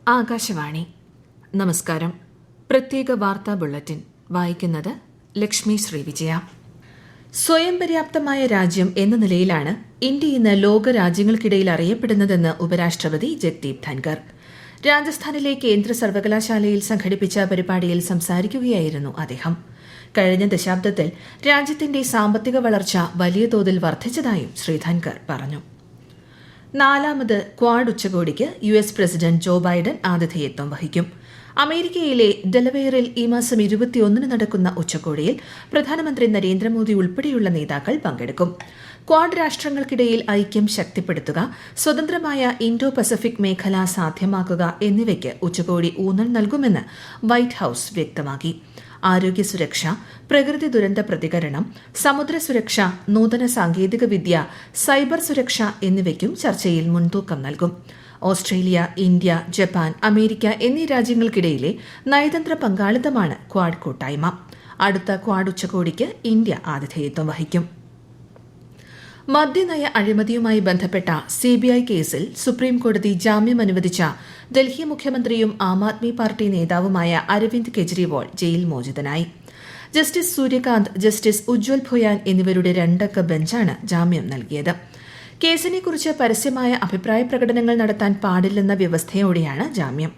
ആകാശവാണി. നമസ്കാരം. പ്രത്യേക വാർത്താ ബുള്ളറ്റിൻ വായിക്കുന്നത് ലക്ഷ്മി ശ്രീവിജയ. സ്വയം പര്യാപ്തമായ രാജ്യം എന്ന നിലയിലാണ് ഇന്ത്യ ഇന്ന് ലോകരാജ്യങ്ങൾക്കിടയിൽ അറിയപ്പെടുന്നതെന്ന് ഉപരാഷ്ട്രപതി ജഗ്ദീപ് ധൻകർ. രാജസ്ഥാനിലെ കേന്ദ്ര സർവകലാശാലയിൽ സംഘടിപ്പിച്ച പരിപാടിയിൽ സംസാരിക്കുകയായിരുന്നു അദ്ദേഹം. കഴിഞ്ഞ ദശാബ്ദത്തിൽ രാജ്യത്തിന്റെ സാമ്പത്തിക വളർച്ച വലിയ തോതിൽ വർദ്ധിച്ചതായും ശ്രീ ധൻകർ പറഞ്ഞു. നാലാമത് ക്വാഡ് ഉച്ചകോടിക്ക് US പ്രസിഡന്റ് ജോ ബൈഡൻ ആതിഥേയത്വം വഹിക്കും. അമേരിക്കയിലെ ഡെലവെയറിൽ ഈ മാസം 21 നടക്കുന്ന ഉച്ചകോടിയിൽ പ്രധാനമന്ത്രി നരേന്ദ്രമോദി ഉൾപ്പെടെയുള്ള നേതാക്കൾ പങ്കെടുക്കും. ക്വാഡ് രാഷ്ട്രങ്ങൾക്കിടയിൽ ഐക്യം ശക്തിപ്പെടുത്തുക, സ്വതന്ത്രമായ ഇൻഡോ പസഫിക് മേഖല സാധ്യമാക്കുക എന്നിവയ്ക്ക് ഉച്ചകോടി ഊന്നൽ നൽകുമെന്ന് വൈറ്റ് ഹൌസ് വ്യക്തമാക്കി. ആരോഗ്യ സുരക്ഷ, പ്രകൃതി ദുരന്ത പ്രതികരണം, സമുദ്ര സുരക്ഷ, നൂതന സാങ്കേതികവിദ്യ, സൈബർ സുരക്ഷ എന്നിവയ്ക്കും ചർച്ചയിൽ മുൻതൂക്കം നൽകും. ഓസ്ട്രേലിയ, ഇന്ത്യ, ജപ്പാൻ, അമേരിക്ക എന്നീ രാജ്യങ്ങൾക്കിടയിലെ നയതന്ത്ര പങ്കാളിത്തമാണ് ക്വാഡ് കൂട്ടായ്മ. അടുത്ത ക്വാഡ് ഉച്ചകോടിക്ക് ഇന്ത്യ ആതിഥേയത്വം വഹിക്കും. മദ്യനയ അഴിമതിയുമായി ബന്ധപ്പെട്ട CBI കേസിൽ സുപ്രീംകോടതി ജാമ്യം അനുവദിച്ച ഡൽഹി മുഖ്യമന്ത്രിയും ആം ആദ്മി പാർട്ടി നേതാവുമായ അരവിന്ദ് കെജ്രിവാൾ ജയിൽ മോചിതനായി. ജസ്റ്റിസ് സൂര്യകാന്ത്, ജസ്റ്റിസ് ഉജ്വൽ ഭുയാൻ എന്നിവരുടെ 2 അംഗ ബെഞ്ചാണ് ജാമ്യം നൽകിയത്. കേസിനെക്കുറിച്ച് പരസ്യമായ അഭിപ്രായ പ്രകടനങ്ങൾ നടത്താൻ പാടില്ലെന്ന വ്യവസ്ഥയോടെയാണ് ജാമ്യം.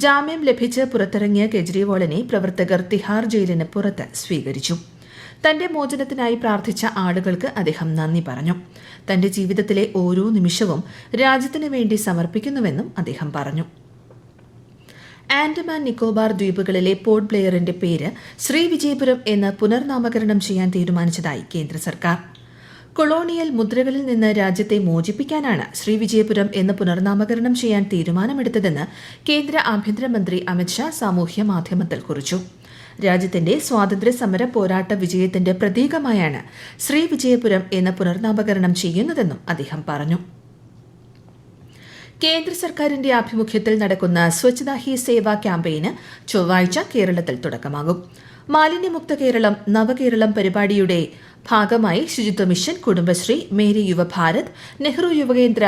ജാമ്യം ലഭിച്ച് പുറത്തിറങ്ങിയ കെജ്രിവാളിനെ പ്രവർത്തകർ തിഹാർ ജയിലിന് പുറത്ത് സ്വീകരിച്ചു. തന്റെ മോചനത്തിനായി പ്രാർത്ഥിച്ച ആളുകൾക്ക് അദ്ദേഹം നന്ദി പറഞ്ഞു. തന്റെ ജീവിതത്തിലെ ഓരോ നിമിഷവും രാജ്യത്തിനു വേണ്ടി സമർപ്പിക്കുന്നുവെന്നും അദ്ദേഹം പറഞ്ഞു. ആൻഡമാൻ നിക്കോബാർ ദ്വീപുകളിലെ പോർട്ട് ബ്ലെയറിന്റെ പേര് ശ്രീവിജയപുരം എന്ന് പുനർനാമകരണം ചെയ്യാൻ തീരുമാനിച്ചതായി കേന്ദ്ര സർക്കാർ. കൊളോണിയൽ മുദ്രകളിൽ നിന്ന് രാജ്യത്തെ മോചിപ്പിക്കാനാണ് ശ്രീവിജയപുരം എന്ന് പുനർനാമകരണം ചെയ്യാൻ തീരുമാനമെടുത്തതെന്ന് കേന്ദ്ര ആഭ്യന്തരമന്ത്രി അമിത്ഷാ സാമൂഹ്യ മാധ്യമത്തിൽ കുറിച്ചു. രാജ്യത്തിന്റെ സ്വാതന്ത്ര്യ സമര പോരാട്ട വിജയത്തിന്റെ പ്രതീകമായാണ് ശ്രീവിജയപുരം എന്ന് പുനർനാമകരണം ചെയ്യുന്നതെന്നും അദ്ദേഹം പറഞ്ഞു. കേന്ദ്ര സർക്കാരിന്റെ ആഭിമുഖ്യത്തിൽ നടക്കുന്ന സ്വച്ഛതാ ഹി സേവ ക്യാമ്പയിന് ചൊവ്വാഴ്ച കേരളത്തിൽ തുടക്കമാകും. മാലിന്യമുക്ത കേരളം നവകേരളം പരിപാടിയുടെ ഭാഗമായി ശുചിത്വ മിഷൻ, കുടുംബശ്രീ, മേരി യുവഭാരത്, നെഹ്റു യുവകേന്ദ്ര,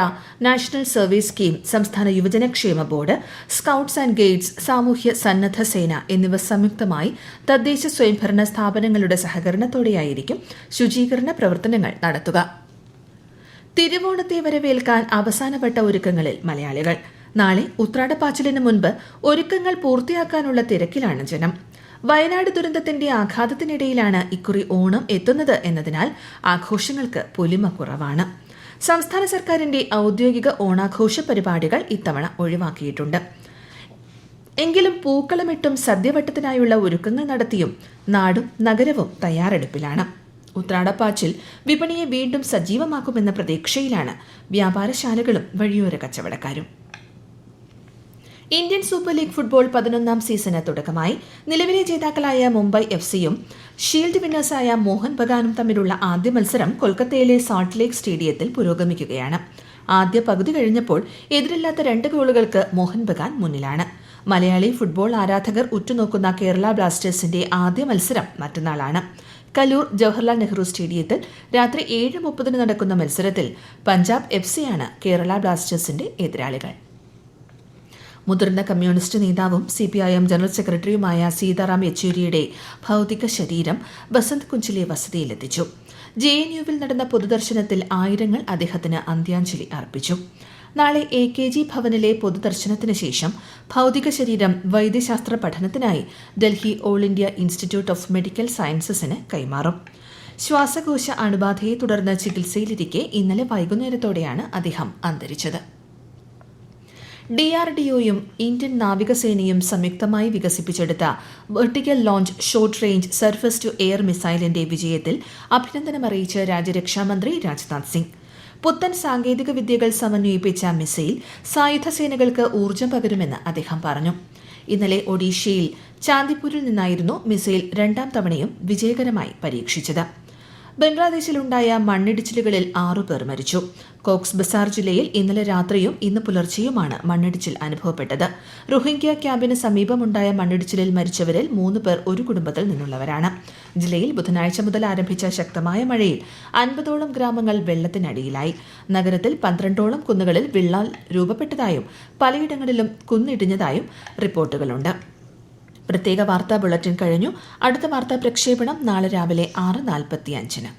നാഷണൽ സർവീസ് സ്കീം, സംസ്ഥാന യുവജനക്ഷേമ ബോർഡ്, സ്കൌട്ട്സ് ആൻഡ് ഗൈഡ്സ്, സാമൂഹ്യ സന്നദ്ധ സേന എന്നിവ സംയുക്തമായി തദ്ദേശ സ്വയംഭരണ സ്ഥാപനങ്ങളുടെ സഹകരണത്തോടെയായിരിക്കും ശുചീകരണ പ്രവർത്തനങ്ങൾ നടത്തുക. തിരുവോണത്തെ വരവേൽക്കാൻ അവസാനവട്ട ഒരുക്കങ്ങളിൽ മലയാളികൾ. നാളെ ഉത്രാടപ്പാച്ചിലിന് മുൻപ് ഒരുക്കങ്ങൾ പൂർത്തിയാക്കാനുള്ള തിരക്കിലാണ് ജനം. വയനാട് ദുരന്തത്തിന്റെ ആഘാതത്തിനിടയിലാണ് ഇക്കുറി ഓണം എത്തുന്നത് എന്നതിനാൽ ആഘോഷങ്ങൾക്ക് പൊലിമ കുറവാണ്. സംസ്ഥാന സർക്കാരിന്റെ ഔദ്യോഗിക ഓണാഘോഷ പരിപാടികൾ ഇത്തവണ ഒഴിവാക്കിയിട്ടുണ്ട്. എങ്കിലും പൂക്കളമിട്ടും സദ്യവട്ടത്തിനായുള്ള ഒരുക്കങ്ങൾ നടത്തിയും നാടും നഗരവും തയ്യാറെടുപ്പിലാണ്. ഉത്രാടപ്പാച്ചിൽ വിപണിയെ വീണ്ടും സജീവമാക്കുമെന്ന പ്രതീക്ഷയിലാണ് വ്യാപാരശാലകളും വഴിയോര കച്ചവടക്കാരും. Indian super league football 11ാം season തുടക്കമായി. നിലവിലെ ജേതാക്കളായ മുംബൈ FCയും ഷീൽഡ് വിന്നേഴ്സായ മോഹൻ ബഗാനും തമ്മിലുള്ള ആദ്യ മത്സരം കൊൽക്കത്തയിലെ സാൾട്ട് ലേക്ക് സ്റ്റേഡിയത്തിൽ പുരോഗമിക്കുകയാണ്. ആദ്യ പകുതി കഴിഞ്ഞപ്പോൾ എതിരില്ലാത്ത 2 ഗോളുകൾക്ക് മോഹൻ ബഗാൻ മുന്നിലാണ്. മലയാളി ഫുട്ബോൾ ആരാധകർ ഉറ്റുനോക്കുന്ന കേരള ബ്ലാസ്റ്റേഴ്സിന്റെ ആദ്യ മത്സരം മറ്റന്നാളാണ്. കലൂർ ജവഹർലാൽ നെഹ്റു സ്റ്റേഡിയത്തിൽ രാത്രി 7:30 നടക്കുന്ന മത്സരത്തിൽ പഞ്ചാബ് FCയാണ് കേരള ബ്ലാസ്റ്റേഴ്സിന്റെ എതിരാളികൾ. മുതിർന്ന കമ്മ്യൂണിസ്റ്റ് നേതാവും CPIM ജനറൽ സെക്രട്ടറിയുമായ സീതാറാം യെച്ചൂരിയുടെ ഭൌതിക ശരീരം ബസന്ത് കുഞ്ചിലെ വസതിയിലെത്തിച്ചു. JNUവിൽ നടന്ന പൊതുദർശനത്തിൽ ആയിരങ്ങൾ അദ്ദേഹത്തിന് അന്ത്യാഞ്ജലി അർപ്പിച്ചു. നാളെ AKG ഭവനിലെ പൊതുദർശനത്തിന് ശേഷം ഭൌതിക ശരീരം വൈദ്യശാസ്ത്ര പഠനത്തിനായി Delhi All India Institute of Medical സയൻസസിന് കൈമാറും. ശ്വാസകോശ അണുബാധയെ തുടർന്ന് ചികിത്സയിലിരിക്കെ ഇന്നലെ വൈകുന്നേരത്തോടെയാണ് അദ്ദേഹം അന്തരിച്ചത്. DRDOയും ഇന്ത്യൻ നാവികസേനയും സംയുക്തമായി വികസിപ്പിച്ചെടുത്ത vertical launch short range surface to air മിസൈലിന്റെ വിജയത്തിൽ അഭിനന്ദനമറിയിച്ച് രാജ്യരക്ഷാമന്ത്രി രാജ്നാഥ് സിംഗ്. പുത്തൻ സാങ്കേതിക വിദ്യകൾ സമന്വയിപ്പിച്ച മിസൈൽ സായുധ സേനകൾക്ക് ഊർജ്ജം പകരുമെന്ന് അദ്ദേഹം പറഞ്ഞു. ഇന്നലെ ഒഡീഷയിൽ ചാന്ദിപ്പൂരിൽ നിന്നായിരുന്നു മിസൈൽ 2ാം തവണയും വിജയകരമായി പരീക്ഷിച്ചത്. ബംഗ്ലാദേശിലുണ്ടായ മണ്ണിടിച്ചിലുകളിൽ 6 പേർ മരിച്ചു. കോക്സ് ബസാർ ജില്ലയിൽ ഇന്നലെ രാത്രിയും ഇന്ന് പുലർച്ചെയുമാണ് മണ്ണിടിച്ചിൽ അനുഭവപ്പെട്ടത്. റോഹിംഗ്യ ക്യാമ്പിന് സമീപമുണ്ടായ മണ്ണിടിച്ചിലിൽ മരിച്ചവരിൽ 3 പേർ ഒരു കുടുംബത്തിൽ നിന്നുള്ളവരാണ്. ജില്ലയിൽ ബുധനാഴ്ച മുതൽ ആരംഭിച്ച ശക്തമായ മഴയിൽ 50ഓളം ഗ്രാമങ്ങൾ വെള്ളത്തിനടിയിലായി. നഗരത്തിൽ 12ഓളം കുന്നുകളിൽ വിള്ളൽ രൂപപ്പെട്ടതായും പലയിടങ്ങളിലും കുന്നിടിഞ്ഞതായും റിപ്പോർട്ടുകളുണ്ട്. പ്രത്യേക വാർത്താ ബുള്ളറ്റിൻ കഴിഞ്ഞു. അടുത്ത വാർത്താ പ്രക്ഷേപണം നാളെ രാവിലെ 6:45.